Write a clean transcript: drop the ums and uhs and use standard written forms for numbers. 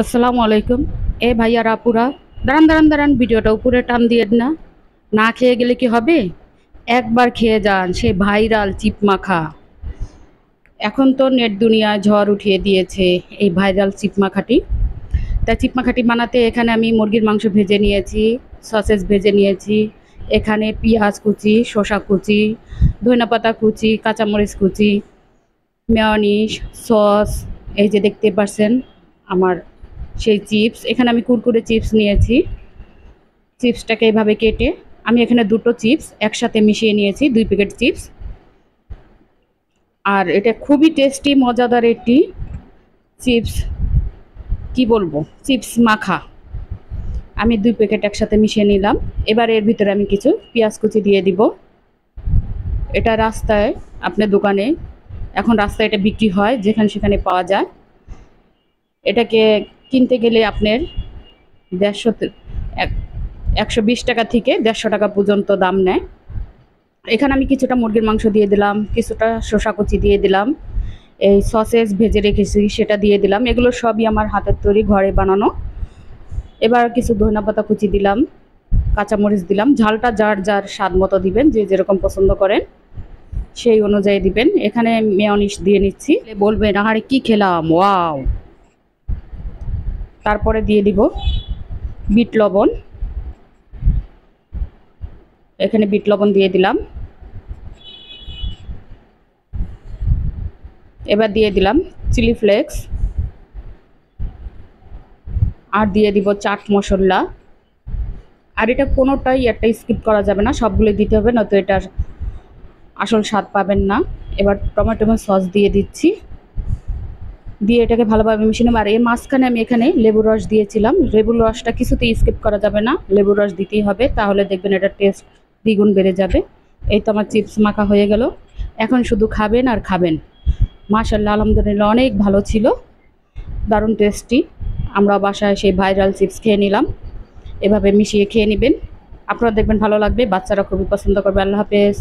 আসসালামু আলাইকুম। ভাইয়ারা আপুরা, দাঁড়ান দাঁড়ান দাঁড়ান, ভিডিওটা উপরে টান দিয়ে না। না খেয়ে গেলে কি হবে? একবার খেয়ে যান সেই ভাইরাল চিপ মাখা। এখন তো নেট দুনিয়ায় ঝড় উঠিয়ে দিয়েছে এই ভাইরাল চিপ মাখাটি। তাই চিপ মাখাটি বানাতে এখানে আমি মুরগির মাংস ভেজে নিয়েছি, সসেজ ভেজে নিয়েছি, এখানে পেঁয়াজ কুচি, শসা কুচি, ধনেপাতা কুচি, কাঁচামরিচ কুচি, মেয়োনিজ, সস, এই যে দেখতে পাচ্ছেন আমার সেই চিপস। এখানে আমি কুরকুরে চিপস নিয়েছি। চিপসটাকে এভাবে কেটে আমি এখানে দুটো চিপস একসাথে মিশিয়ে নিয়েছি, 2 প্যাকেট চিপস। আর এটা খুবই টেস্টি মজাদার একটি চিপস, কি বলবো, চিপস মাখা। আমি 2 প্যাকেট একসাথে মিশিয়ে নিলাম। এবার এর ভিতরে আমি কিছু পেঁয়াজ কুচি দিয়ে দিব। এটা রাস্তায়, আপনার দোকানে এখন রাস্তায় এটা বিক্রি হয়, যেখানে সেখানে পাওয়া যায়। এটাকে কিনতে গেলে আপনার 120 টাকা থেকে 150 টাকা পর্যন্ত দাম নেয়। এখানে আমি কিছুটা মুরগির মাংস দিয়ে দিলাম, কিছুটা শসা কুচি দিয়ে দিলাম, এই সসেজ ভেজে রেখেছি সেটা দিয়ে দিলাম। এগুলো সবই আমার হাতের তৈরি, ঘরে বানানো। এবার কিছু ধনেপাতা কুচি দিলাম, কাঁচামরিচ দিলাম। ঝালটা যার যার স্বাদ মতো দিবেন, যে যেরকম পছন্দ করেন সেই অনুযায়ী দিবেন। এখানে মেয়োনিজ দিয়ে নিচ্ছি। বলবেন আরে কি খেলাম, ওয়াও। তারপরে দিয়ে দিব বিট লবণ। এখানে বিট লবণ দিয়ে দিলাম। এবার দিয়ে দিলাম চিলি ফ্লেক্স, আর দিয়ে দিব চাট মশলা। আর এটা কোনোটাই একটা স্কিপ করা যাবে না, সবগুলো দিতে হবে, নয়তো এটার আসল স্বাদ পাবেন না। এবার টমেটো সস দিয়ে দিচ্ছি, দিয়ে এটাকে ভালোভাবে মিশিয়ে নেব। আর এর মাঝখানে আমি এখানে লেবুর রস দিয়েছিলাম। লেবুর রসটা কিছুতেই স্কিপ করা যাবে না, লেবুর রস দিতেই হবে, তাহলে দেখবেন এটা টেস্ট দ্বিগুণ বেড়ে যাবে। এই তো আমার চিপস মাখা হয়ে গেল। এখন শুধু খাবেন আর খাবেন। মাশাআল্লাহ, আলহামদুলিল্লাহ, অনেক ভালো ছিল, দারুণ টেস্টি। আমরা বাসায় সেই ভাইরাল চিপস খেয়ে নিলাম। এভাবে মিশিয়ে খেয়ে নেবেন, আপনারা দেখবেন ভালো লাগবে, বাচ্চারা খুবই পছন্দ করবে। আল্লাহ হাফেজ।